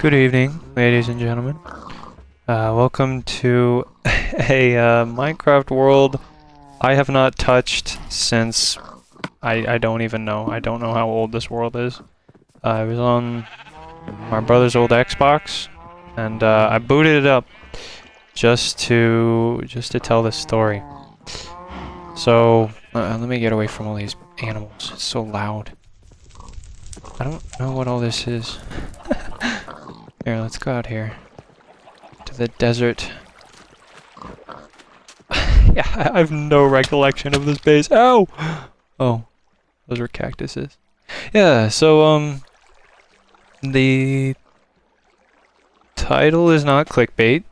Good evening, ladies and gentlemen. Welcome to a Minecraft world I have not touched since I don't even know. I don't know how old this world is. I was on my brother's old Xbox, and I booted it up just to tell this story. So let me get away from all these animals. It's so loud. I don't know what all this is. Here, let's go out here to the desert. Yeah, I have no recollection of this base. Ow! Oh, those were cactuses. Yeah, so the title is not clickbait.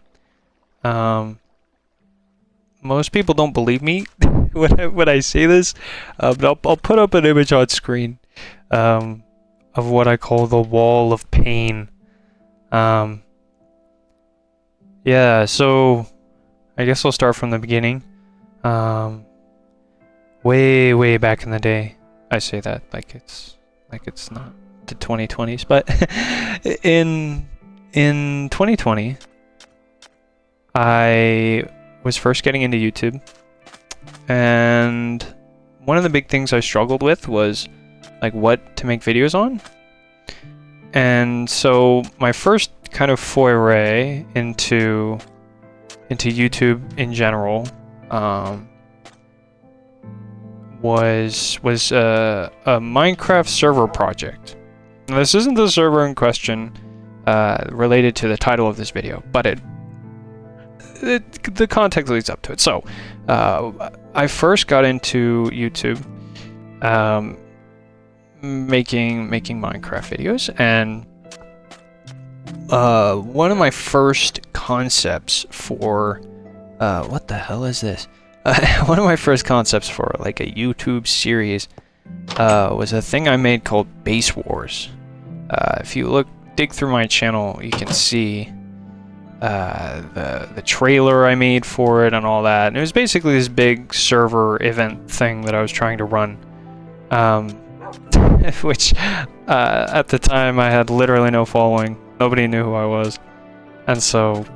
Most people don't believe me when I say this, but I'll put up an image on screen of what I call the wall of pain. Yeah, so I guess I'll start from the beginning. Way back in the day. I say that like it's not the 2020s, but in 2020 I was first getting into YouTube, and one of the big things I struggled with was like what to make videos on. And so my first kind of foray into YouTube in general was a Minecraft server project. Now, this isn't the server in question related to the title of this video, but the context leads up to it. So I first got into YouTube making Minecraft videos, and one of my first concepts for what the hell is this? One of my first concepts for like a YouTube series was a thing I made called Base Wars. If you dig through my channel, you can see the trailer I made for it and all that. And it was basically this big server event thing that I was trying to run. Which at the time I had literally no following. Nobody knew who I was. And so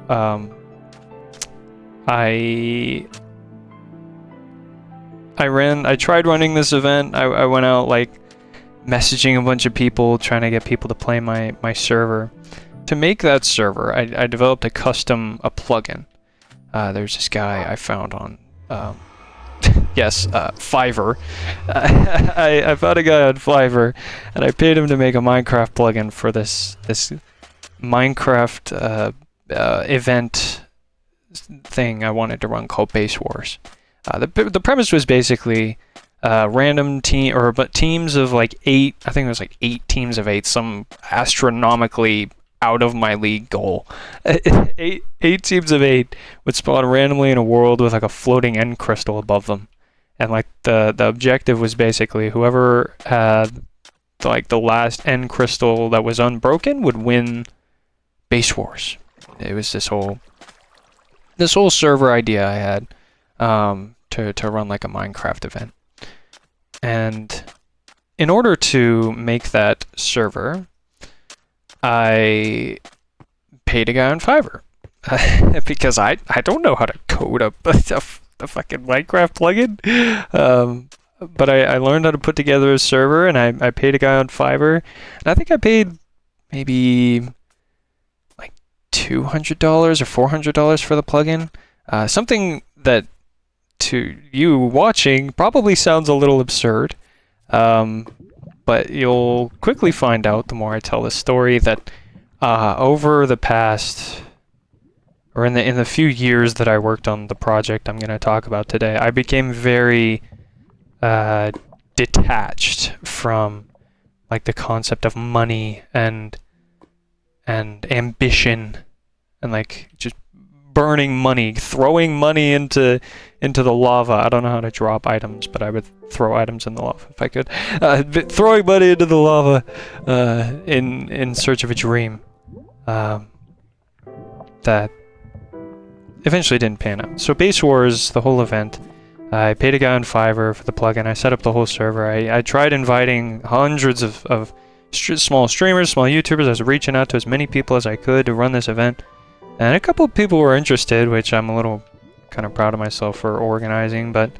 I tried running this event. I went out like messaging a bunch of people, trying to get people to play my server. To make that server, I developed a plugin. There's this guy I found on yes, Fiverr. I found a guy on Fiverr, and I paid him to make a Minecraft plugin for this Minecraft event thing I wanted to run called Base Wars. The premise was basically random teams of like 8. I think it was like 8 teams of 8. Some astronomically out of my league goal. Eight teams of 8 would spawn randomly in a world with like a floating end crystal above them, and like the objective was basically whoever had like the last end crystal that was unbroken would win Base Wars. It was this whole server idea I had to run like a Minecraft event. And in order to make that server, I paid a guy on Fiverr because I don't know how to code a fucking Minecraft plugin. But I learned how to put together a server, and I paid a guy on Fiverr, and I think I paid maybe like $200 or $400 for the plugin. Something that to you watching probably sounds a little absurd. But you'll quickly find out the more I tell this story that over the past, or in the few years that I worked on the project I'm going to talk about today, I became very detached from like the concept of money and ambition and like just burning money, throwing money into the lava. I don't know how to drop items, but I would throw items in the lava if I could. Throwing money into the lava in search of a dream that eventually didn't pan out. So Base Wars, the whole event, I paid a guy on Fiverr for the plugin. I set up the whole server. I tried inviting hundreds of small streamers, small YouTubers. I was reaching out to as many people as I could to run this event. And a couple of people were interested, which I'm a little kind of proud of myself for organizing, but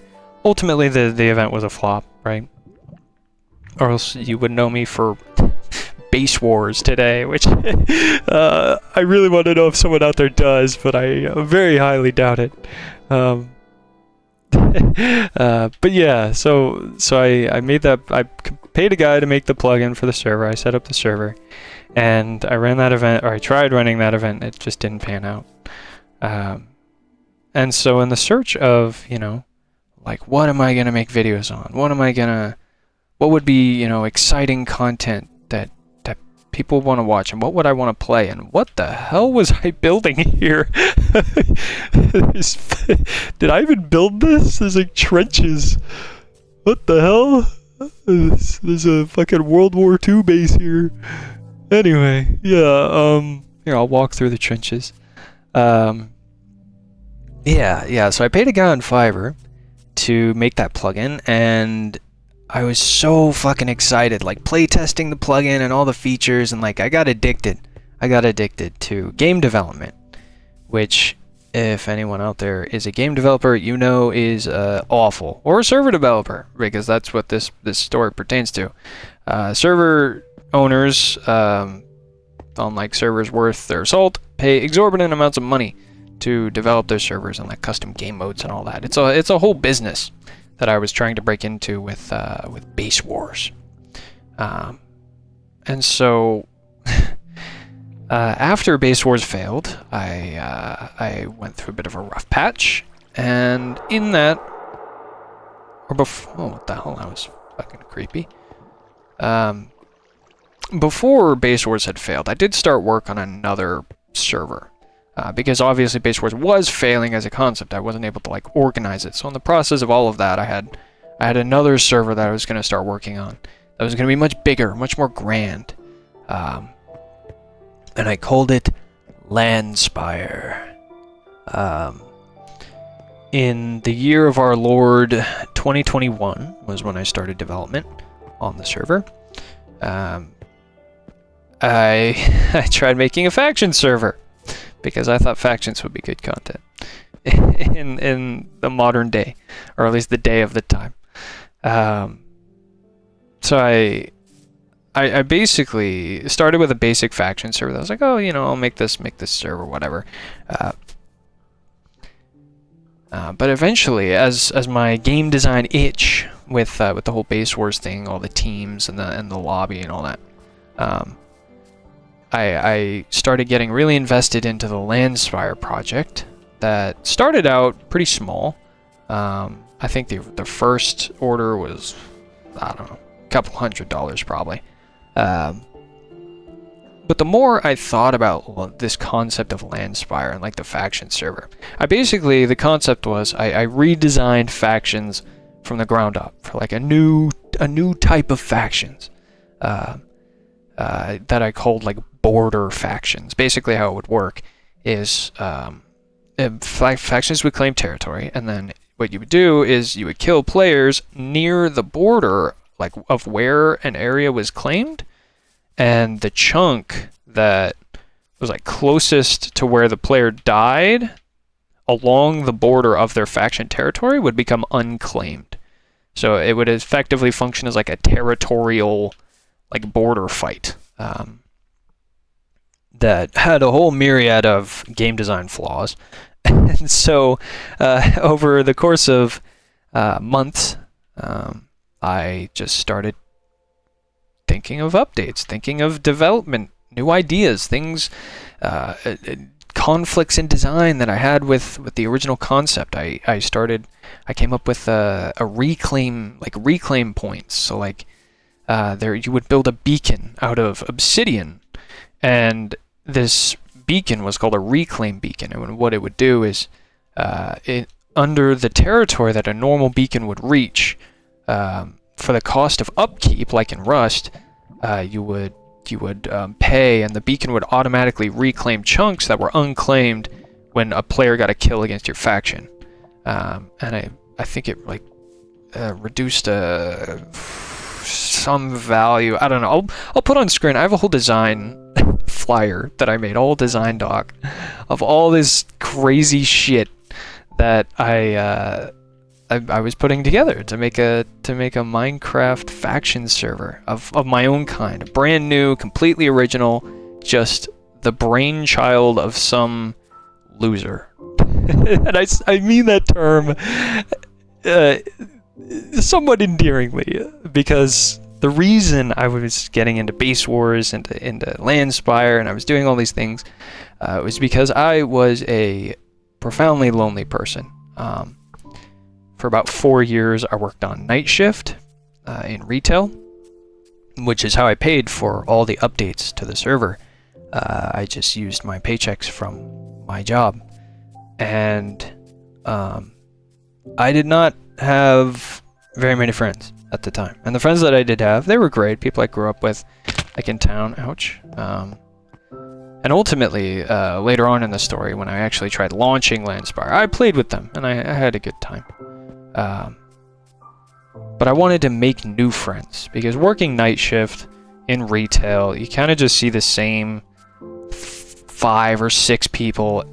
ultimately the event was a flop, right? Or else you would know me for Base Wars today, which I really want to know if someone out there does, but I very highly doubt it. But yeah, so I made that. I paid a guy to make the plugin for the server. I set up the server, and I ran that event, or I tried running that event. It just didn't pan out. And so in the search of, you know, like, what am I gonna make videos on? What would be, you know, exciting content that people want to watch, and what would I want to play, and what the hell was I building here? Did I even build this? There's like trenches. What the hell? There's a fucking World War II base here. Anyway, yeah, here, I'll walk through the trenches. Yeah, so I paid a guy on Fiverr to make that plugin, and I was so fucking excited, like playtesting the plugin and all the features, and like I got addicted to game development, which, if anyone out there is a game developer, you know is awful, or a server developer, because that's what this story pertains to. Server owners, unlike servers worth their salt, pay exorbitant amounts of money to develop their servers and like custom game modes and all that. It's a whole business that I was trying to break into with Base Wars. And so after Base Wars failed, I went through a bit of a rough patch, and in that, or before, oh, what the hell, that was fucking creepy. Before Base Wars had failed, I did start work on another server. Because obviously Base Wars was failing as a concept. I wasn't able to like organize it. So in the process of all of that, I had another server that I was going to start working on. That was going to be much bigger, much more grand. And I called it Landspire. In the year of our Lord 2021 was when I started development on the server. I tried making a faction server, because I thought factions would be good content in the modern day, or at least the day of the time. So I basically started with a basic faction server. I was like, oh, you know, I'll make this server, whatever. But eventually, as my game design itch with the whole Base Wars thing, all the teams and the lobby and all that, I started getting really invested into the Landspire project that started out pretty small. I think the first order was, I don't know, a couple $100 probably. But the more I thought about this concept of Landspire and like the faction server, the concept was I redesigned factions from the ground up for like a new type of factions that I called like border factions. Basically how it would work is factions would claim territory, and then what you would do is you would kill players near the border, like of where an area was claimed, and the chunk that was like closest to where the player died along the border of their faction territory would become unclaimed. So it would effectively function as like a territorial like border fight. That had a whole myriad of game design flaws. And so over the course of months, I just started thinking of updates, thinking of development, new ideas, things, conflicts in design that I had with the original concept. I came up with a reclaim points. So like there you would build a beacon out of obsidian, and this beacon was called a reclaim beacon, and what it would do is under the territory that a normal beacon would reach, for the cost of upkeep, like in Rust, you would pay, and the beacon would automatically reclaim chunks that were unclaimed when a player got a kill against your faction. And I think it like reduced some value. I don't know. I'll put on screen. I have a whole design flyer that I made, a whole design doc of all this crazy shit that I was putting together to make a Minecraft faction server of my own kind, brand new, completely original, just the brainchild of some loser. And I mean that term somewhat endearingly, because the reason I was getting into Base Wars, into Landspire, and I was doing all these things was because I was a profoundly lonely person. For about 4 years, I worked on night shift in retail, which is how I paid for all the updates to the server. I just used my paychecks from my job. And I did not have very many friends at the time. And the friends that I did have, they were great. People I grew up with, like in town. Ouch. And ultimately, later on in the story, when I actually tried launching Landspire, I played with them, and I had a good time. But I wanted to make new friends, because working night shift in retail, you kind of just see the same 5 or 6 people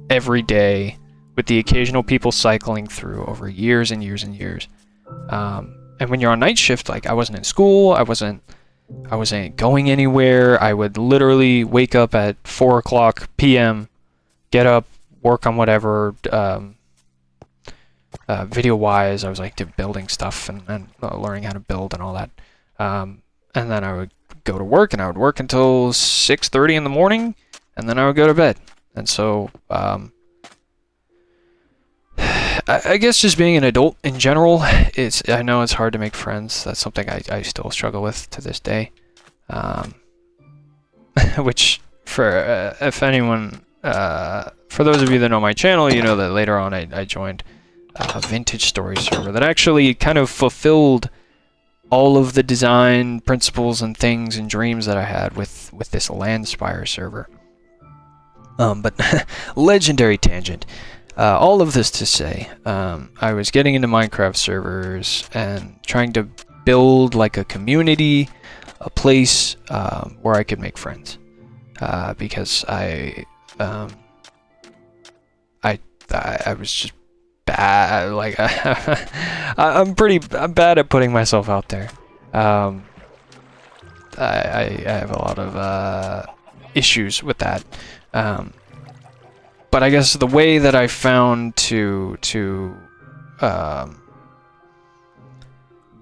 every day, with the occasional people cycling through over years and years and years. And when you're on night shift, like, I wasn't in school, I wasn't going anywhere. I would literally wake up at 4 o'clock p.m., get up, work on whatever. Video-wise, I was like building stuff and learning how to build and all that. And then I would go to work, and I would work until 6:30 in the morning, and then I would go to bed. And so, I guess just being an adult in general, I know it's hard to make friends. That's something I still struggle with to this day. Which, if anyone, for those of you that know my channel, you know that later on I joined a vintage story server that actually kind of fulfilled all of the design principles and things and dreams that I had with this Landspire server. But legendary tangent. All of this to say, I was getting into Minecraft servers and trying to build like a community, a place where I could make friends, because I was just bad. Like I'm bad at putting myself out there. I have a lot of issues with that. But I guess the way that I found to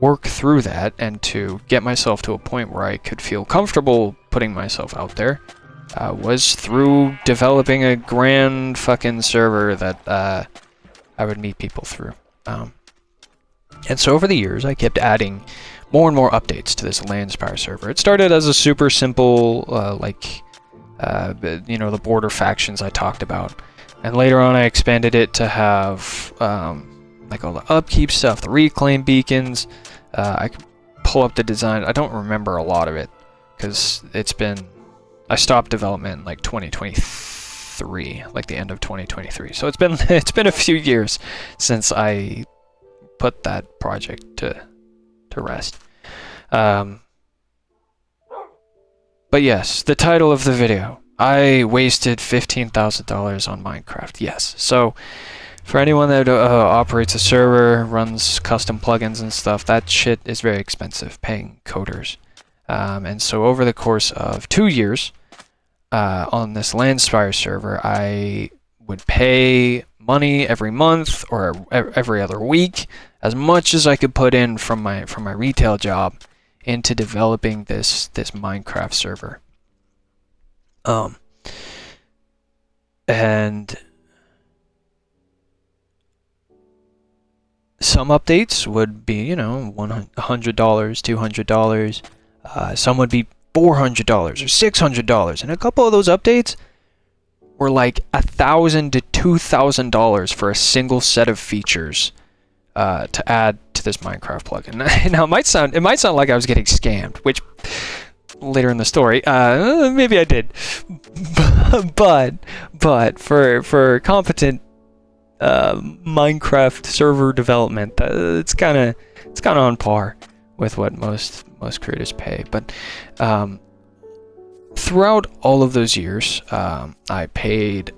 work through that and to get myself to a point where I could feel comfortable putting myself out there was through developing a grand fucking server that I would meet people through. And so over the years, I kept adding more and more updates to this Landspire server. It started as a super simple, the border factions I talked about. And later on, I expanded it to have, like all the upkeep stuff, the reclaim beacons. I could pull up the design. I don't remember a lot of it, because I stopped development in like 2023, like the end of 2023. So it's been a few years since I put that project to rest. But yes, the title of the video. I wasted $15,000 on Minecraft. Yes. So for anyone that operates a server, runs custom plugins and stuff, that shit is very expensive, paying coders. And so over the course of 2 years, on this Landspire server, I would pay money every month or every other week, as much as I could put in from my retail job into developing this Minecraft server. And some updates would be, $100, $200. Some would be $400 or $600, and a couple of those updates were like $1,000 to $2,000 for a single set of features to add to this Minecraft plugin. Now it might sound like I was getting scammed, which later in the story, maybe I did, but for competent Minecraft server development, it's kind of on par with what most creators pay. But throughout all of those years, I paid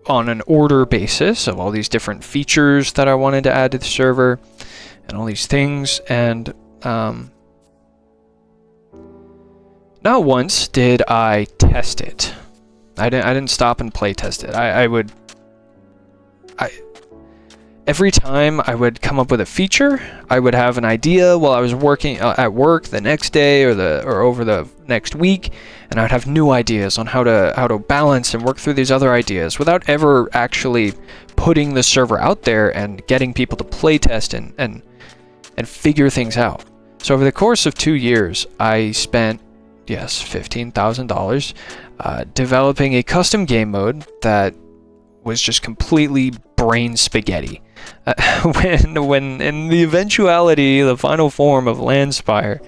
on an order basis of all these different features that I wanted to add to the server and all these things. And not once did I test it. I didn't stop and play test it. Every time I would come up with a feature, I would have an idea while I was working at work the next day or over the next week, and I would have new ideas on how to balance and work through these other ideas without ever actually putting the server out there and getting people to play test and figure things out. So over the course of 2 years, I spent, yes, $15,000 developing a custom game mode that was just completely brain spaghetti. When in the eventuality, the final form of Landspire,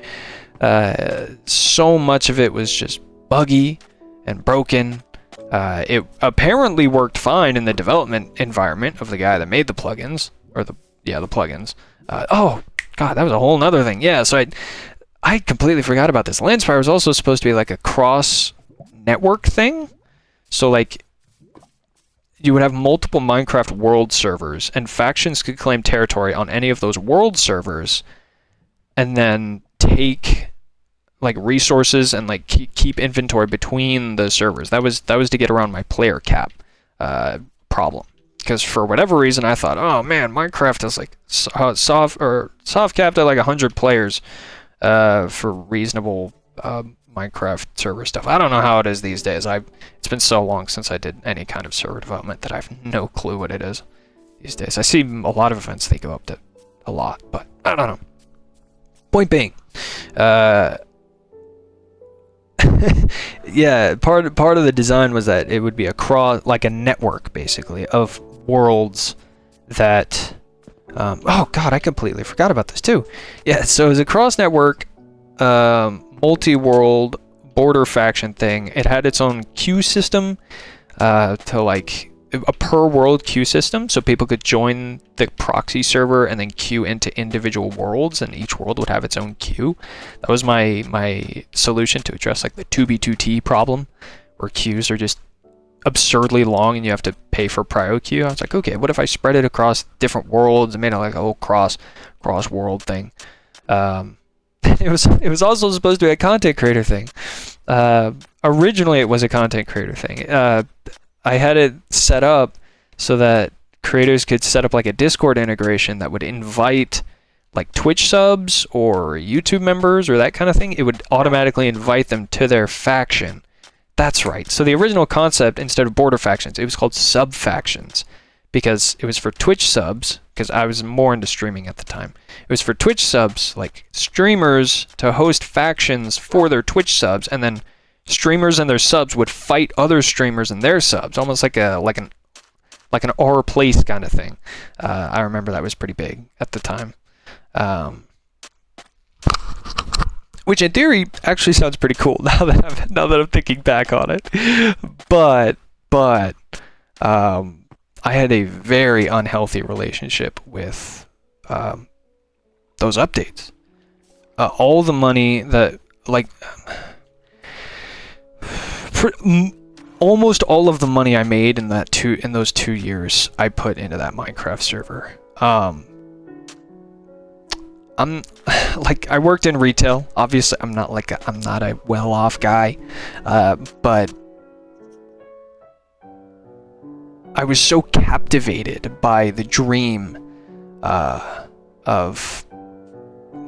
so much of it was just buggy and broken. It apparently worked fine in the development environment of the guy that made the plugins, or the plugins. Oh god, that was a whole nother thing. Yeah, so I completely forgot about this. Landspire was also supposed to be like a cross network thing. So like, you would have multiple Minecraft world servers, and factions could claim territory on any of those world servers, and then take like resources and like keep inventory between the servers. That was to get around my player cap problem. Because for whatever reason, I thought, oh man, Minecraft is like soft capped at like 100 players for reasonable Minecraft server stuff. I don't know how it is these days. It's been so long since I did any kind of server development that I have no clue what it is these days. I see a lot of events, they go up to a lot, but I don't know. Point being, yeah, part of the design was that it would be like a network basically of worlds that oh god, I completely forgot about this too. Yeah, so it was a cross network multi-world border faction thing. It had its own queue system, to like a per world queue system, so people could join the proxy server and then queue into individual worlds, and each world would have its own queue. That was my solution to address like the 2B2T problem, where queues are just absurdly long and you have to pay for prio queue. I was like, okay, what if I spread it across different worlds and made it like a whole cross world thing? It was also supposed to be a content creator thing. Originally, it was a content creator thing. I had it set up so that creators could set up like a Discord integration that would invite like Twitch subs or YouTube members or that kind of thing. It would automatically invite them to their faction. That's right. So the original concept, instead of border factions, it was called sub factions, because it was for Twitch subs, because I was more into streaming at the time. It was for Twitch subs, like streamers, to host factions for their Twitch subs, and then streamers and their subs would fight other streamers and their subs, almost like an R place kind of thing. I remember that was pretty big at the time. Which in theory actually sounds pretty cool now that I'm thinking back on it. But I had a very unhealthy relationship with those updates. All the money that almost all of the money I made in those 2 years I put into that Minecraft server. I worked in retail. Obviously, I'm not a well-off guy, but I was so captivated by the dream of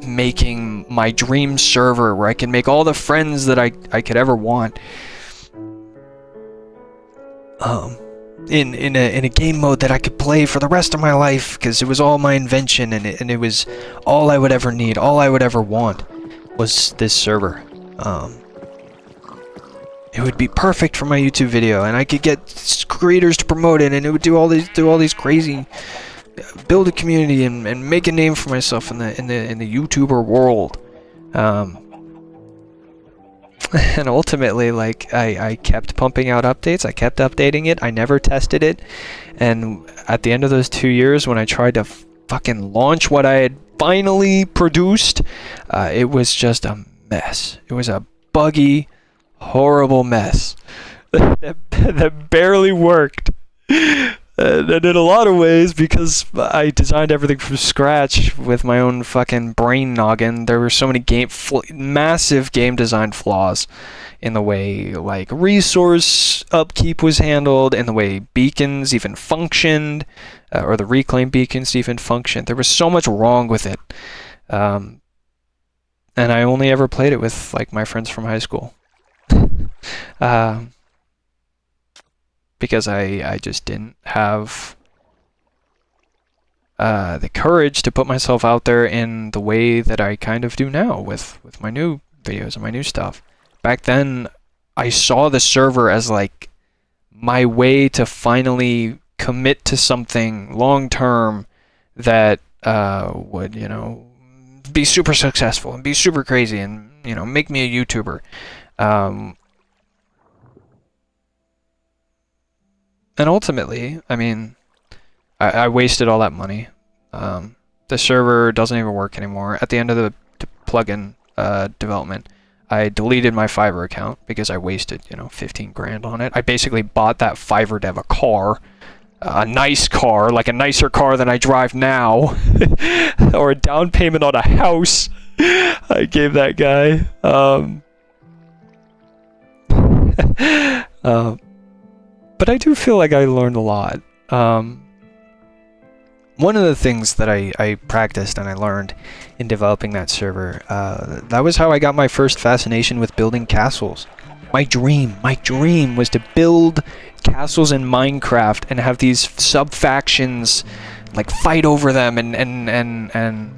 making my dream server where I can make all the friends that I could ever want. In a game mode that I could play for the rest of my life, because it was all my invention, and it was all I would ever need, all I would ever want was this server. It would be perfect for my YouTube video, and I could get creators to promote it, and it would do all these crazy, build a community and make a name for myself in the YouTuber world. And ultimately, like, I kept pumping out updates, I kept updating it, I never tested it, and at the end of those 2 years, when I tried to fucking launch what I had finally produced, it was just a mess. It was a buggy, horrible mess that barely worked. And in a lot of ways, because I designed everything from scratch with my own fucking brain noggin, there were so many massive game design flaws in the way like resource upkeep was handled, in the way beacons even functioned, or the reclaim beacons even functioned. There was so much wrong with it, and I only ever played it with like my friends from high school. Because I just didn't have the courage to put myself out there in the way that I kind of do now with my new videos and my new stuff. Back then, I saw the server as like my way to finally commit to something long term that would, you know, be super successful and be super crazy and, you know, make me a YouTuber. And ultimately, I mean, I wasted all that money. The server doesn't even work anymore. At the end of the plugin development, I deleted my Fiverr account because I wasted, you know, 15 grand on it. I basically bought that Fiverr dev a car, a nice car, like a nicer car than I drive now, or a down payment on a house. I gave that guy. But I do feel like I learned a lot. One of the things that I practiced and I learned in developing that server, that was how I got my first fascination with building castles. My dream was to build castles in Minecraft and have these sub-factions, like, fight over them and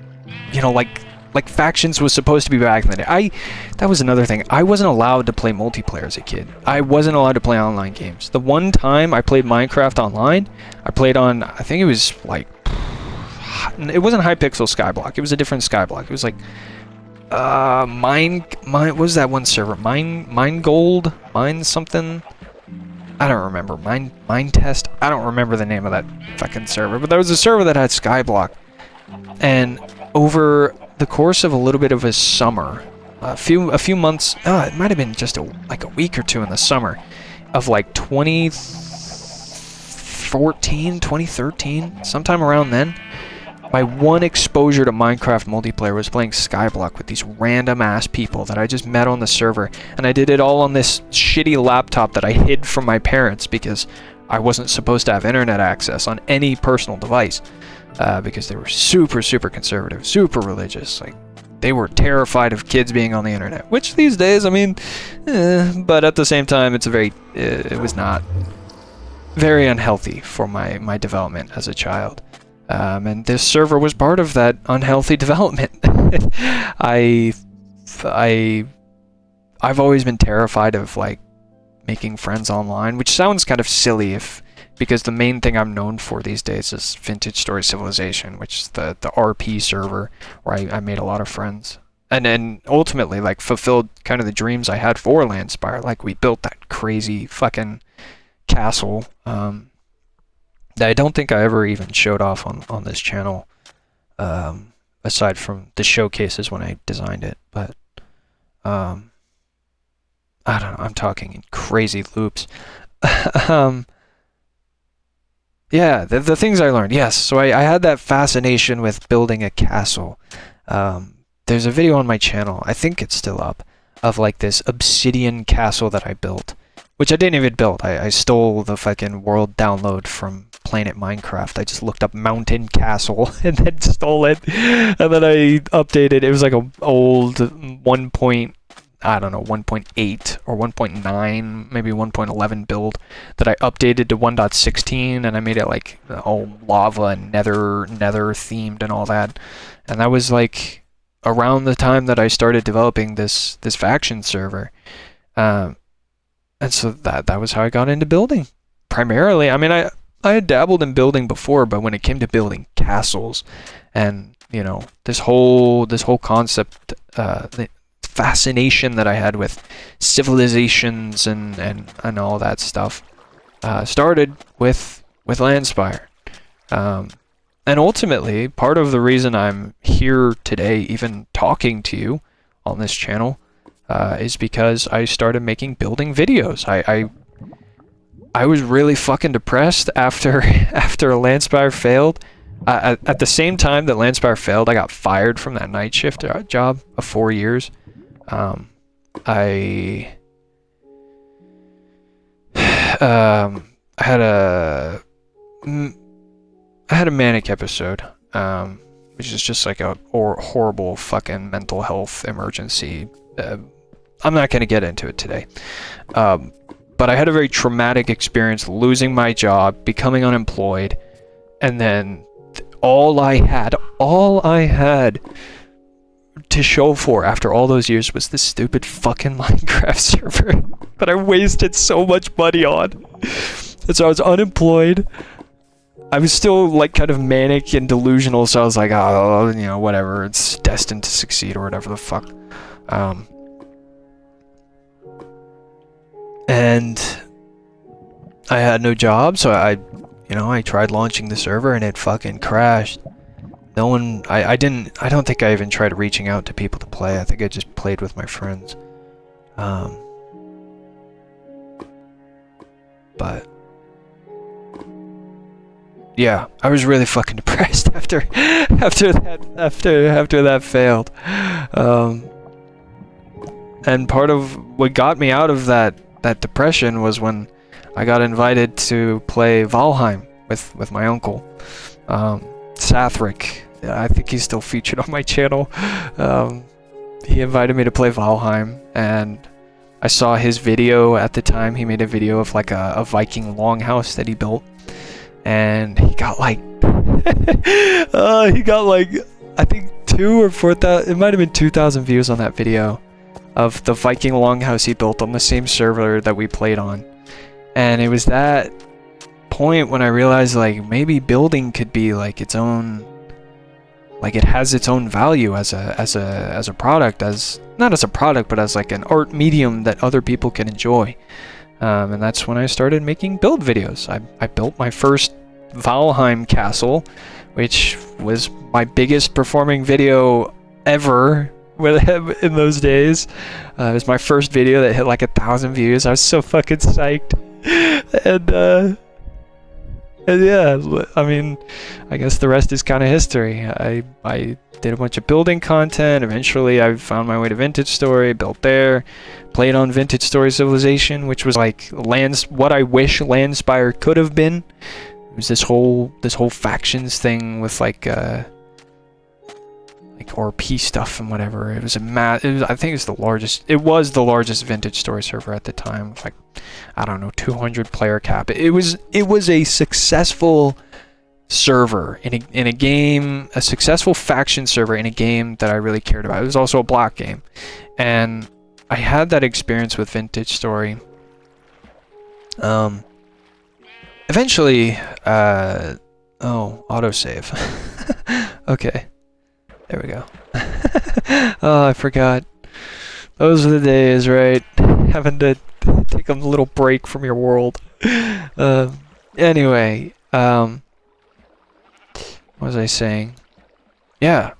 you know, like factions was supposed to be back in the day. That was another thing. I wasn't allowed to play multiplayer as a kid. I wasn't allowed to play online games. The one time I played Minecraft online, I played on, I think it was like, it wasn't Hypixel Skyblock. It was a different Skyblock. It was like, what was that one server? Mine Gold? Mine something? I don't remember. Mine Test? I don't remember the name of that fucking server. But there was a server that had Skyblock. And over the course of a little bit of a summer, a few months, it might have been just like a week or two in the summer of like 2014, 2013, sometime around then, my one exposure to Minecraft multiplayer was playing Skyblock with these random ass people that I just met on the server, and I did it all on this shitty laptop that I hid from my parents because I wasn't supposed to have internet access on any personal device. Because they were super, super conservative, super religious. Like, they were terrified of kids being on the internet. Which these days, I mean, but at the same time, it was not very unhealthy for my development as a child. And this server was part of that unhealthy development. I've always been terrified of, like, making friends online, which sounds kind of silly because the main thing I'm known for these days is Vintage Story Civilization, which is the RP server where I made a lot of friends. And then ultimately, like, fulfilled kind of the dreams I had for Landspire. Like, we built that crazy fucking castle that I don't think I ever even showed off on this channel, aside from the showcases when I designed it. But, I don't know, I'm talking in crazy loops. Yeah, the things I learned. Yes, so I had that fascination with building a castle. There's a video on my channel, I think it's still up, of like this obsidian castle that I built. Which I didn't even build. I stole the fucking world download from Planet Minecraft. I just looked up Mountain Castle and then stole it. And then I updated. It was like an old 1.8 or 1.9, maybe 1.11 build that I updated to 1.16, and I made it like all lava and nether themed and all that. And that was like around the time that I started developing this faction server. And so that was how I got into building. Primarily, I mean, I had dabbled in building before, but when it came to building castles and, you know, this whole concept, the fascination that I had with civilizations and all that stuff, started with Landspire. And ultimately, part of the reason I'm here today, even talking to you on this channel, is because I started making building videos. I was really fucking depressed after Landspire failed. At the same time that Landspire failed, I got fired from that night shift job of 4 years. I had a manic episode, which is just like a horrible fucking mental health emergency. I'm not going to get into it today. But I had a very traumatic experience losing my job, becoming unemployed, and then all I had to show for after all those years was this stupid fucking Minecraft server that I wasted so much money on. And so I was unemployed. I was still like kind of manic and delusional, so I was like, oh, you know, whatever, it's destined to succeed or whatever the fuck. And I had no job, so I tried launching the server and it fucking crashed. No one, I don't think I even tried reaching out to people to play. I think I just played with my friends. But yeah, I was really fucking depressed after that failed. And part of what got me out of that depression was when I got invited to play Valheim with my uncle, Sathric. I think he's still featured on my channel. He invited me to play Valheim, and I saw his video at the time. He made a video of like a Viking longhouse that he built, and he got like I think 2,000 or 4,000. It might have been 2,000 views on that video of the Viking longhouse he built on the same server that we played on. And it was that point when I realized like maybe building could be like its own, like it has its own value as a product, as not as a product but as like an art medium that other people can enjoy. And that's when I started making build videos. I built my first Valheim castle, which was my biggest performing video ever with him in those days. It was my first video that hit like 1,000 views. I was so fucking psyched. And yeah, I mean, I guess the rest is kind of history. I did a bunch of building content. Eventually I found my way to Vintage Story, built there, played on Vintage Story Civilization, which was like what I wish Landspire could have been. It was this whole factions thing with like RP stuff and whatever. It was I think it was the largest Vintage Story server at the time, with like, I don't know, 200 player cap. It was a successful server in a game, a successful faction server in a game that I really cared about. It was also a block game, and I had that experience with Vintage Story. Eventually, autosave. Okay. There we go. Oh, I forgot. Those are the days, right? Having to take a little break from your world. Anyway, what was I saying? Yeah,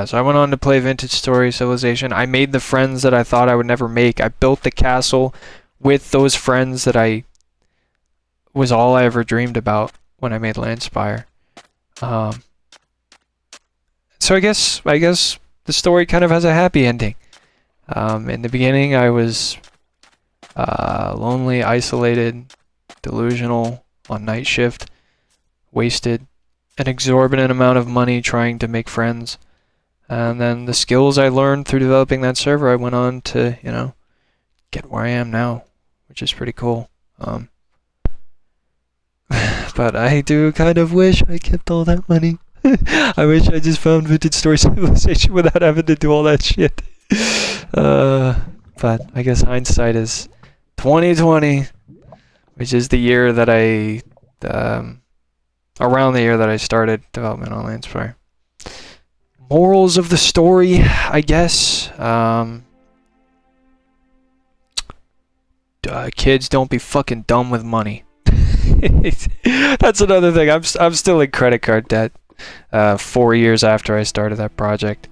so I went on to play Vintage Story Civilization. I made the friends that I thought I would never make. I built the castle with those friends that was all I ever dreamed about when I made Landspire. So I guess the story kind of has a happy ending. In the beginning, I was lonely, isolated, delusional, on night shift, wasted an exorbitant amount of money trying to make friends. And then the skills I learned through developing that server, I went on to, get where I am now, which is pretty cool. But I do kind of wish I kept all that money. I wish I just found Vintage Story Civilization without having to do all that shit. But I guess hindsight is 2020, which is the year that around the year that I started development on Landspire. Morals of the story, I guess. Kids, don't be fucking dumb with money. That's another thing. I'm still in credit card debt. 4 years after I started that project.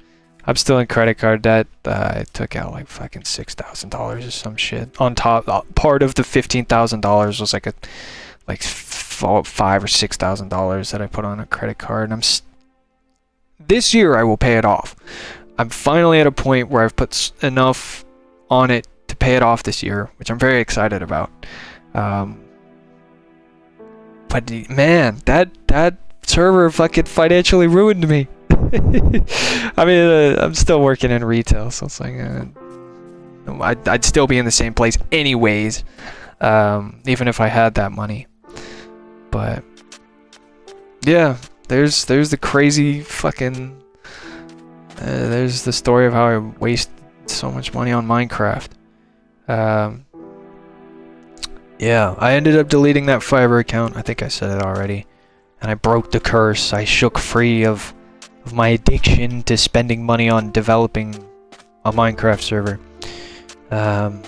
I'm still in credit card debt. I took out like fucking $6,000 or some shit. On top, part of the $15,000 was like $5,000 or $6,000 that I put on a credit card. And this year I will pay it off. I'm finally at a point where I've put enough on it to pay it off this year, which I'm very excited about. But man, that server fucking financially ruined me. I mean, I'm still working in retail, so it's like I'd still be in the same place anyways, even if I had that money. But yeah, there's the crazy fucking there's the story of how I waste so much money on Minecraft. Yeah, I ended up deleting that Fiverr account. I think I said it already. And I broke the curse. I shook free of my addiction to spending money on developing a Minecraft server. And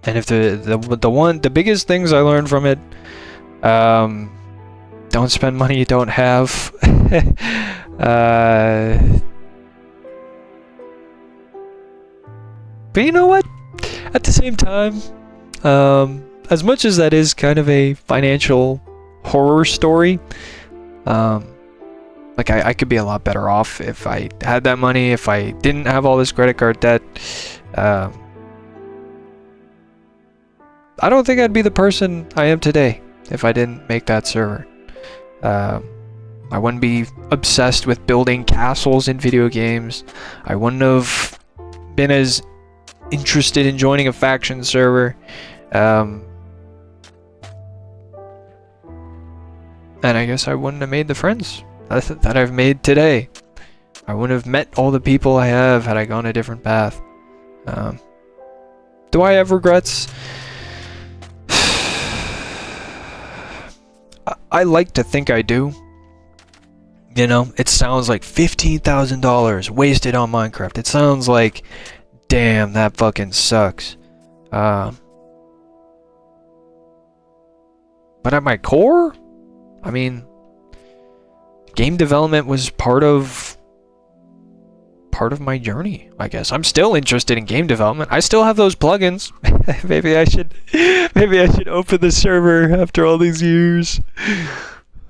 if the biggest things I learned from it, don't spend money you don't have. But you know what? At the same time, as much as that is kind of a financial horror story, like I could be a lot better off if I had that money, if I didn't have all this credit card debt. I don't think I'd be the person I am today if I didn't make that server. I wouldn't be obsessed with building castles in video games. I wouldn't have been as interested in joining a faction server. And I guess I wouldn't have made the friends that I've made today. I wouldn't have met all the people I have had I gone a different path. Do I have regrets? I like to think I do. You know, it sounds like $15,000 wasted on Minecraft. It sounds like, damn, that fucking sucks. But at my core, I mean, game development was part of my journey, I guess. I'm still interested in game development. I still have those plugins. maybe I should open the server after all these years.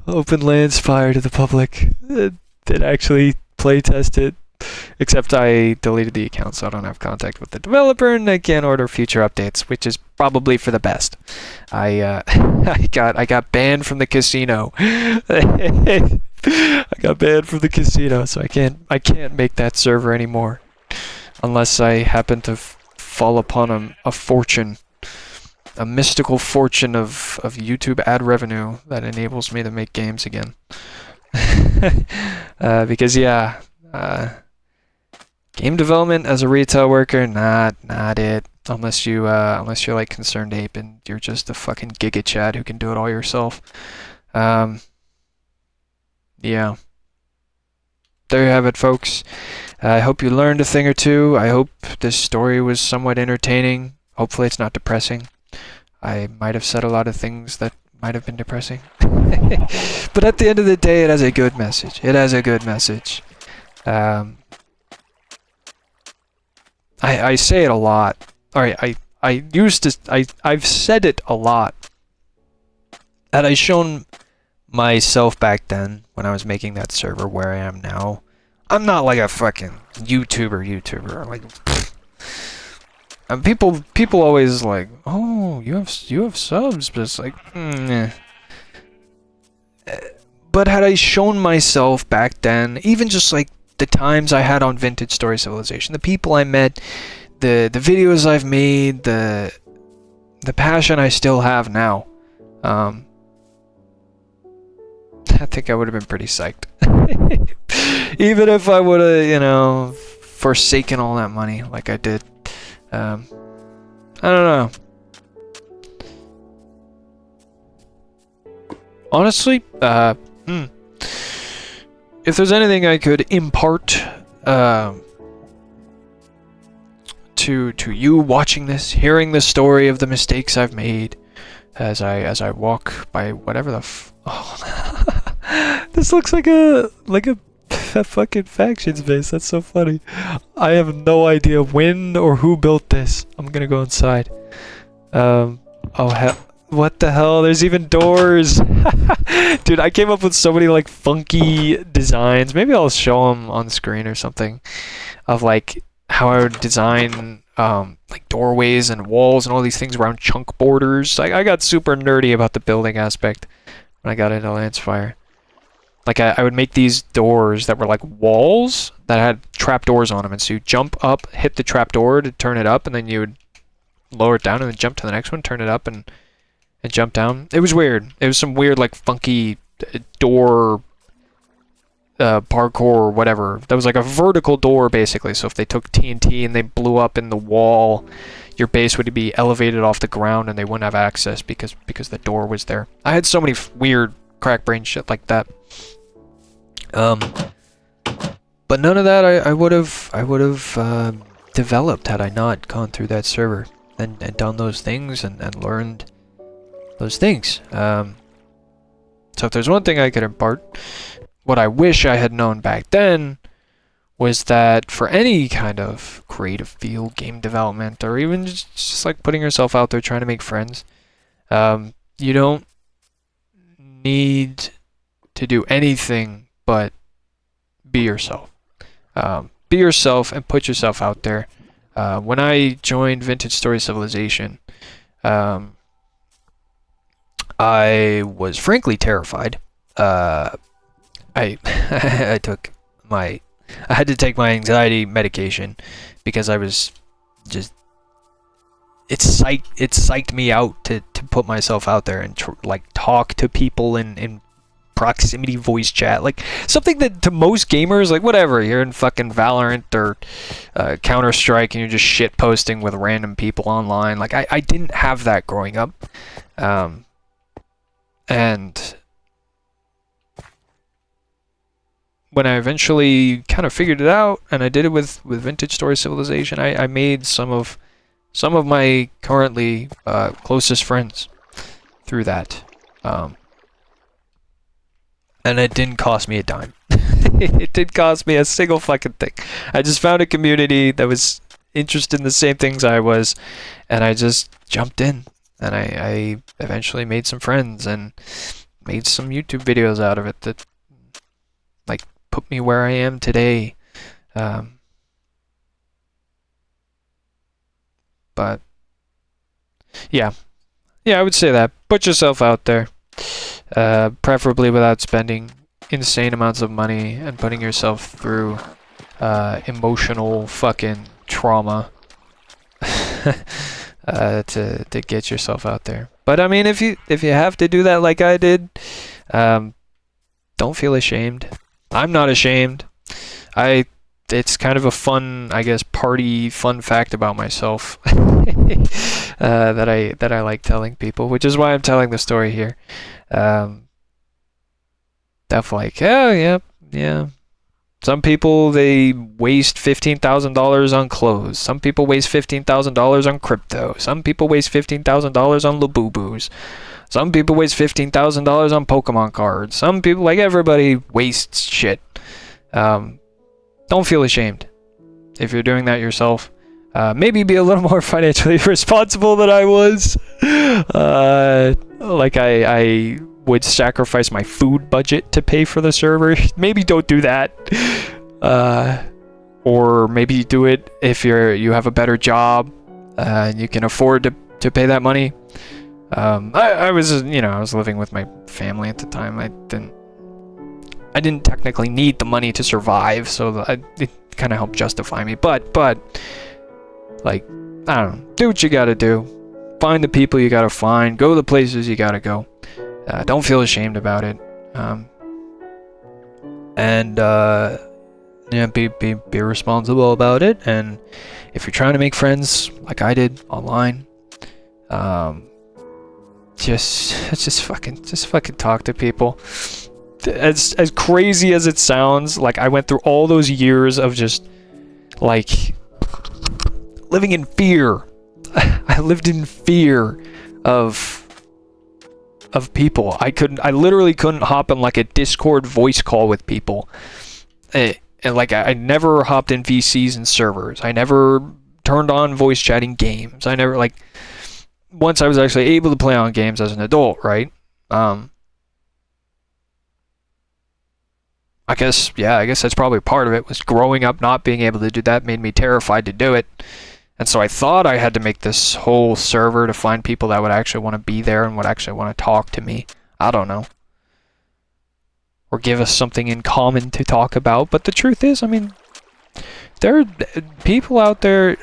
Open Landspire to the public. Did actually play test it. Except I deleted the account, so I don't have contact with the developer, and I can't order future updates, which is probably for the best. I got banned from the casino. I got banned from the casino, so I can't make that server anymore, unless I happen to fall upon a fortune, a mystical fortune of YouTube ad revenue that enables me to make games again. Because yeah. Game development as a retail worker, not it. Unless you're like Concerned Ape and you're just a fucking Giga Chad who can do it all yourself. Yeah. There you have it, folks. I hope you learned a thing or two. I hope this story was somewhat entertaining. Hopefully it's not depressing. I might have said a lot of things that might have been depressing. But at the end of the day, it has a good message. It has a good message. I say it a lot. Alright, I've said it a lot. Had I shown myself back then, when I was making that server where I am now, I'm not like a fucking YouTuber. Like, and people always like, oh, you have subs, but it's like, But had I shown myself back then, even just like the times I had on Vintage Story Civilization, the people I met, the videos I've made, the passion I still have now, I think I would have been pretty psyched. Even if I would have, forsaken all that money like I did. I don't know. Honestly, if there's anything I could impart to you watching this, hearing the story of the mistakes I've made as I walk by whatever the This looks like a fucking factions base. That's so funny. I have no idea when or who built this. I'm gonna go inside. Oh hell. What the hell? There's even doors. Dude, I came up with so many like funky designs. Maybe I'll show them on screen or something of like how I would design like doorways and walls and all these things around chunk borders. Like I got super nerdy about the building aspect when I got into Lancefire. Like I would make these doors that were like walls that had trapdoors on them, and so you jump up, hit the trapdoor to turn it up, and then you would lower it down and then jump to the next one, turn it up and jump down. It was weird. It was some weird like funky door parkour or whatever. That was like a vertical door basically. So if they took TNT and they blew up in the wall, your base would be elevated off the ground and they wouldn't have access because the door was there. I had so many weird crack brain shit like that. But none of that I would have developed had I not gone through that server and done those things and learned those things. So if there's one thing I could impart, what I wish I had known back then was that for any kind of creative field, game development, or even just like putting yourself out there trying to make friends, you don't need to do anything but be yourself. Be yourself and put yourself out there. When I joined Vintage Story Civilization, I was frankly terrified. I I had to take my anxiety medication because I was just it psyched me out to put myself out there and like talk to people in proximity voice chat, like something that to most gamers, like whatever, you're in fucking Valorant or Counter-Strike and you're just shit posting with random people online. Like I didn't have that growing up, and when I eventually kind of figured it out, and I did it with Vintage Story Civilization, I made some of my currently closest friends through that. And it didn't cost me a dime. It didn't cost me a single fucking thing. I just found a community that was interested in the same things I was, and I just jumped in. And I eventually made some friends and made some YouTube videos out of it that like put me where I am today. But yeah, I would say that. Put yourself out there. Preferably without spending insane amounts of money and putting yourself through emotional fucking trauma to get yourself out there. But I mean, if you have to do that like I did, don't feel ashamed. I'm not ashamed. It's kind of a fun, I guess, fun fact about myself that I like telling people, which is why I'm telling the story here. Stuff like, oh yeah. Some people, they waste $15,000 on clothes. Some people waste $15,000 on crypto. Some people waste $15,000 on Labubu's. Some people waste $15,000 on Pokemon cards. Some people, like everybody, wastes shit. Don't feel ashamed if you're doing that yourself. Maybe be a little more financially responsible than I was. Like I would sacrifice my food budget to pay for the server. Maybe don't do that. Or maybe do it if you have a better job and you can afford to pay that money. I was I was living with my family at the time. I didn't technically need the money to survive, so it kind of helped justify me. But like, I don't know, do what you gotta do. Find the people you gotta find. Go the places you gotta go. Don't feel ashamed about it. Be responsible about it. And if you're trying to make friends like I did online, just fucking talk to people. As crazy as it sounds, like I went through all those years of just like living in fear. I lived in fear of of people. I literally couldn't hop on like a Discord voice call with people. And like I never hopped in VCs and servers. I never turned on voice chatting games. I never, like, once I was actually able to play on games as an adult, right? I guess that's probably part of it, was growing up not being able to do that made me terrified to do it. And so I thought I had to make this whole server to find people that would actually want to be there and would actually want to talk to me. I don't know. Or give us something in common to talk about. But the truth is, I mean, there are people out there.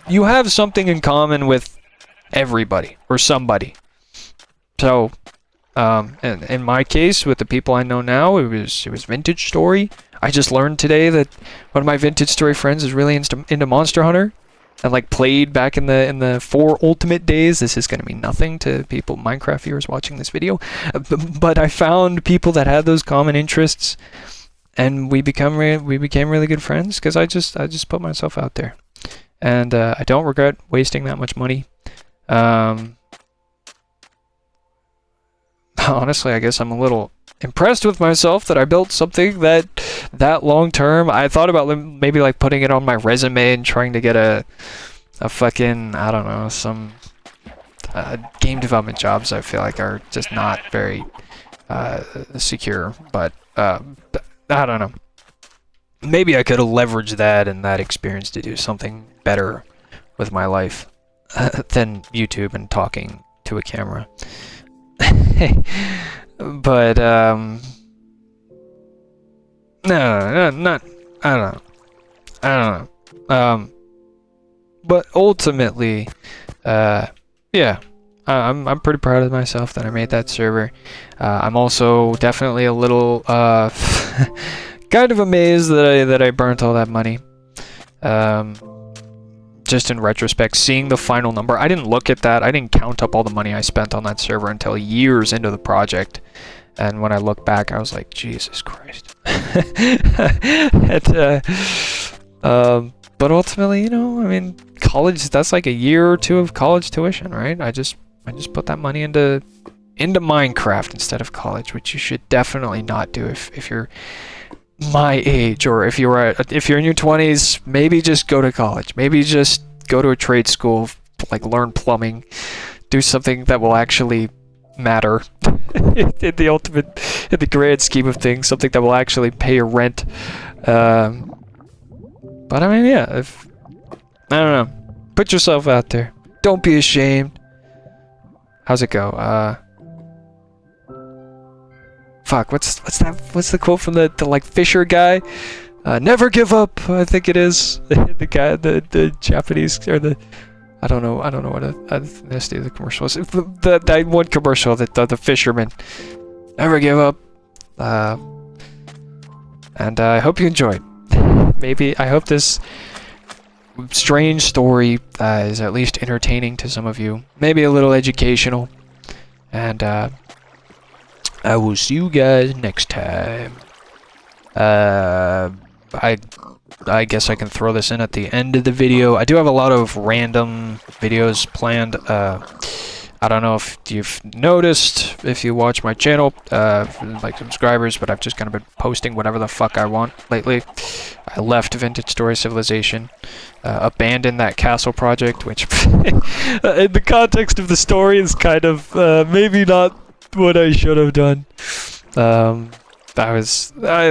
You have something in common with everybody or somebody. So, in my case, with the people I know now, it was Vintage Story. I just learned today that one of my Vintage Story friends is really into Monster Hunter, and like played back in the 4 Ultimate days. This is going to mean nothing to people, Minecraft viewers watching this video, but I found people that had those common interests, and we became really good friends because I just put myself out there, and I don't regret wasting that much money. Honestly, I guess I'm a little impressed with myself that I built something that long term. I thought about maybe like putting it on my resume and trying to get a fucking, I don't know, some game development jobs I feel like are just not very secure. But I don't know. Maybe I could have leveraged that and that experience to do something better with my life than YouTube and talking to a camera. But no, not I don't know. But ultimately, yeah, I'm pretty proud of myself that I made that server. I'm also definitely a little kind of amazed that I burnt all that money. Just in retrospect, seeing the final number, I didn't look at that. I didn't count up all the money I spent on that server until years into the project. And when I look back, I was like, Jesus Christ. But ultimately, you know, I mean, college, that's like a year or two of college tuition, right? I just put that money into Minecraft instead of college, which you should definitely not do if you're my age, or if you're in your 20s, maybe just go to college. Maybe just go to a trade school, like learn plumbing, do something that will actually matter in the grand scheme of things, something that will actually pay your rent. But I mean, yeah, I don't know, put yourself out there. Don't be ashamed. How's it go? Fuck, what's the quote from the like Fisher guy? Never give up, I think it is. The guy, the Japanese, or I don't know what ethnicity the commercial is. That one commercial, the fisherman. Never give up. And I hope you enjoyed. Maybe, I hope this strange story is at least entertaining to some of you. Maybe a little educational. And I will see you guys next time. I guess I can throw this in at the end of the video. I do have a lot of random videos planned. I don't know if you've noticed, if you watch my channel, like subscribers, but I've just kind of been posting whatever the fuck I want lately. I left Vintage Story Civilization, abandoned that castle project, which in the context of the story is kind of maybe not what I should have done. I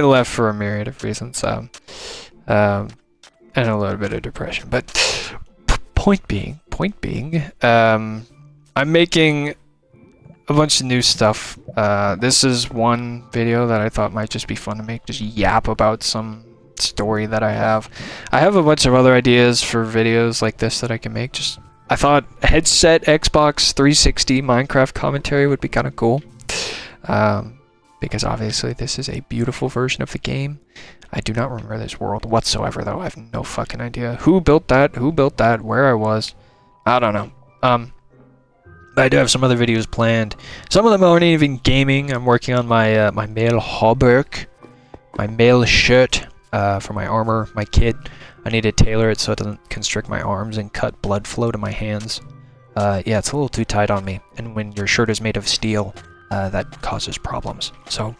left for a myriad of reasons, and a little bit of depression. But point being, I'm making a bunch of new stuff. This is one video that I thought might just be fun to make, just yap about some story that I have. I have a bunch of other ideas for videos like this that I can make. I thought headset Xbox 360 Minecraft commentary would be kind of cool. Because obviously this is a beautiful version of the game. I do not remember this world whatsoever, though. I have no fucking idea. Who built that, where I was. I don't know. I do have some other videos planned. Some of them aren't even gaming. I'm working on my my male hauberk, my male shirt for my armor, my kit. I need to tailor it so it doesn't constrict my arms and cut blood flow to my hands. yeah, it's a little too tight on me. And when your shirt is made of steel, that causes problems. So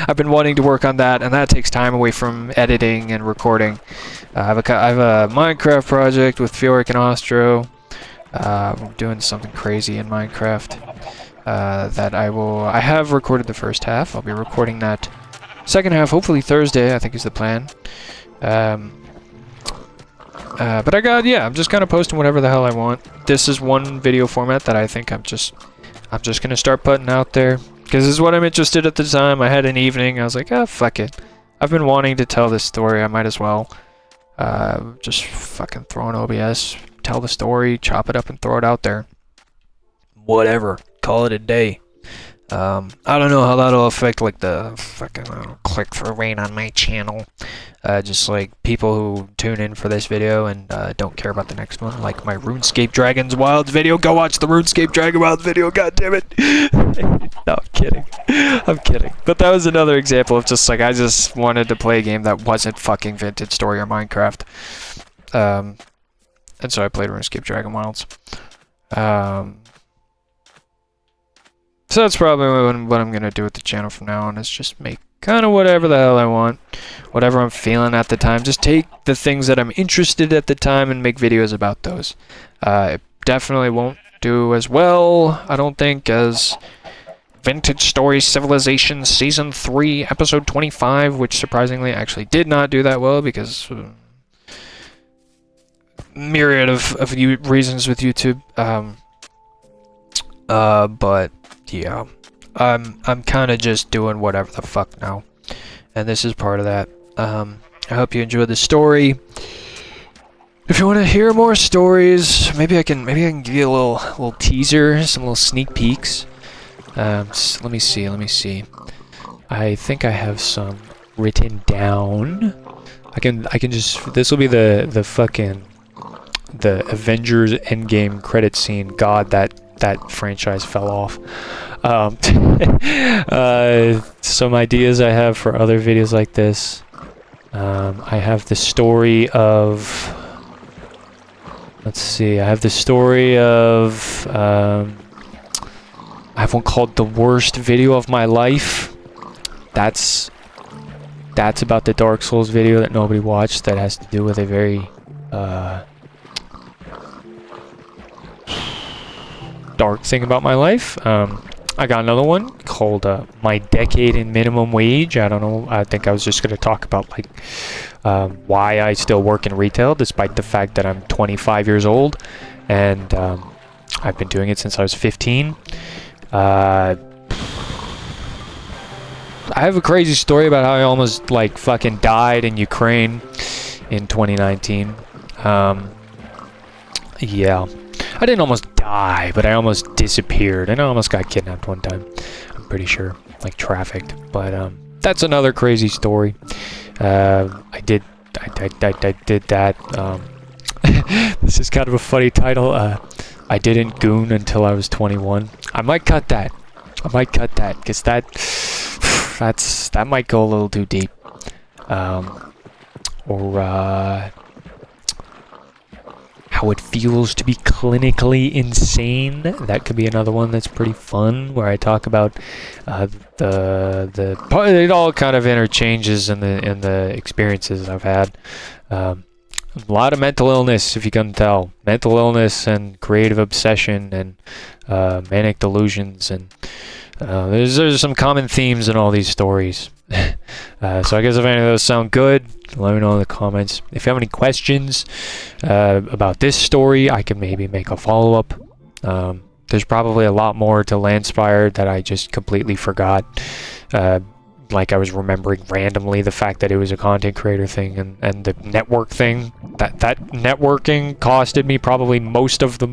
I've been wanting to work on that, and that takes time away from editing and recording. I have a Minecraft project with Fjork and Ostro. We're doing something crazy in Minecraft that I have recorded the first half. I'll be recording that second half, hopefully Thursday, I think is the plan. But I'm just kind of posting whatever the hell I want. This is one video format that I think I'm just gonna start putting out there, because this is what I'm interested at the time. I had an evening, I was like, ah, fuck it. I've been wanting to tell this story, I might as well. Just fucking throw in OBS, tell the story, chop it up and throw it out there. Whatever, call it a day. I don't know how that'll affect like the fucking click-through rate on my channel. Just like people who tune in for this video and don't care about the next one, like my RuneScape Dragons Wilds video. Go watch the RuneScape Dragon Wilds video, god damn it. No, I'm kidding. I'm kidding. But that was another example of just like I just wanted to play a game that wasn't fucking Vintage Story or Minecraft. And so I played RuneScape Dragon Wilds. So that's probably what I'm gonna do with the channel from now on, is just make kind of whatever the hell I want, whatever I'm feeling at the time. Just take the things that I'm interested at the time and make videos about those. It definitely won't do as well, I don't think, as Vintage Story Civilization Season 3, Episode 25, which surprisingly actually did not do that well because myriad of reasons with YouTube. But yeah, I'm kind of just doing whatever the fuck now, and this is part of that. I hope you enjoyed the story. If you want to hear more stories, maybe I can give you a little teaser, some little sneak peeks. Let me see. I think I have some written down. I can just, this will be the fucking the Avengers Endgame credit scene. God, that franchise fell off. Some ideas I have for other videos like this. I have the story of, let's see, I have the story of, I have one called The Worst Video of My Life. That's about the Dark Souls video that nobody watched, that has to do with a very dark thing about my life. I got another one called My Decade in Minimum Wage. I don't know, I think I was just going to talk about like why I still work in retail despite the fact that I'm 25 years old, and I've been doing it since I was 15. I have a crazy story about how I almost like fucking died in Ukraine in 2019. Yeah, I didn't almost die, but I almost disappeared, and I almost got kidnapped one time. I'm pretty sure, like trafficked. But that's another crazy story. I did that. This is kind of a funny title. I didn't goon until I was 21. I might cut that. Because that might go a little too deep. How it feels to be clinically insane. That could be another one that's pretty fun, where I talk about it all kind of interchanges in the experiences I've had. A lot of mental illness, if you can tell. Mental illness and creative obsession and manic delusions, and there's some common themes in all these stories. So I guess if any of those sound good, let me know in the comments. If you have any questions about this story, I can maybe make a follow-up. There's probably a lot more to Landspire that I just completely forgot. Like I was remembering randomly the fact that it was a content creator thing, and the network thing. That networking costed me probably most of the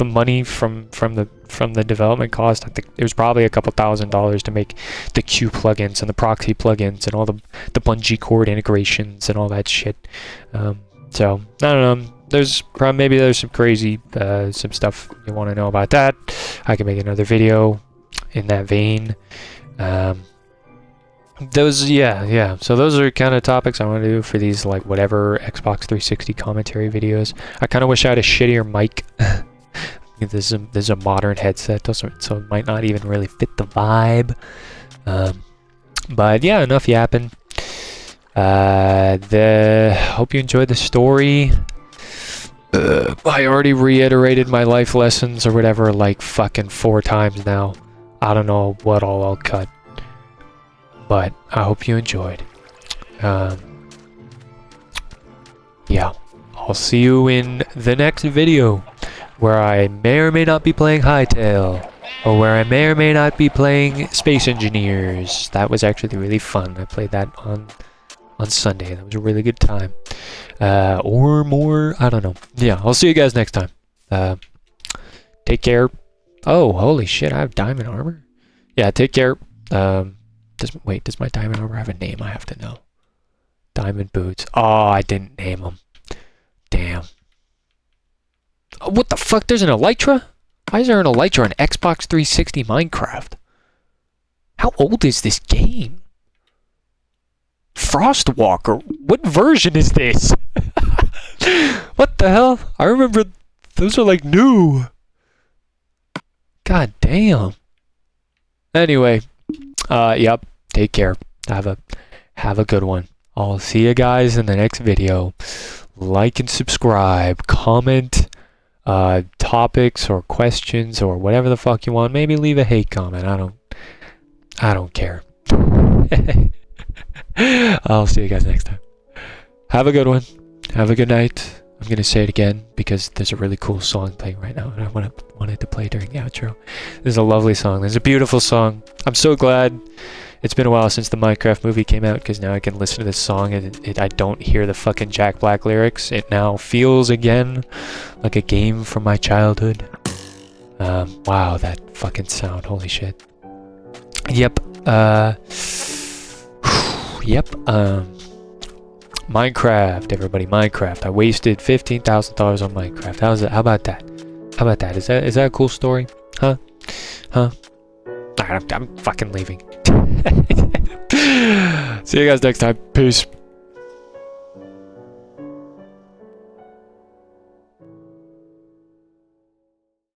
money from the development cost. I think it was probably a couple $1,000s to make the Q plugins and the proxy plugins and all the bungee cord integrations and all that shit. So I don't know. Maybe there's some crazy some stuff you want to know about that. I can make another video in that vein. Yeah. So those are kind of topics I want to do for these, like, whatever Xbox 360 commentary videos. I kind of wish I had a shittier mic. This is a modern headset, so it might not even really fit the vibe. But yeah, enough yapping. Hope you enjoyed the story. I already reiterated my life lessons or whatever like fucking 4 times now. I don't know what all I'll cut, but I hope you enjoyed. Yeah, I'll see you in the next video, where I may or may not be playing Hytale, or where I may or may not be playing Space Engineers. That was actually really fun. I played that on Sunday. That was a really good time. Or more, I don't know. Yeah, I'll see you guys next time. Take care. Oh, holy shit, I have diamond armor? Yeah, take care. Does my diamond armor have a name? I have to know. Diamond boots. Oh, I didn't name them. Damn. Oh, what the fuck? There's an Elytra? Why is there an Elytra on Xbox 360 Minecraft? How old is this game? Frostwalker? What version is this? What the hell? I remember those are like new. God damn. Anyway, yep. Take care. Have a good one. I'll see you guys in the next video. Like and subscribe. Comment topics or questions or whatever the fuck you want. Maybe leave a hate comment. I don't care. I'll see you guys next time. Have a good one. Have a good night. I'm gonna say it again because there's a really cool song playing right now and I wanted to play during the outro. This is a lovely song. This is a beautiful song. I'm so glad it's been a while since the Minecraft movie came out, because now I can listen to this song and I don't hear the fucking Jack Black lyrics. It now feels again like a game from my childhood. Wow, that fucking sound. Holy shit. Yep. Yep. Minecraft, everybody. Minecraft. I wasted $15,000 on Minecraft. How about that? How about that? Is that a cool story? Huh? Alright, I'm fucking leaving. See you guys next time. Peace.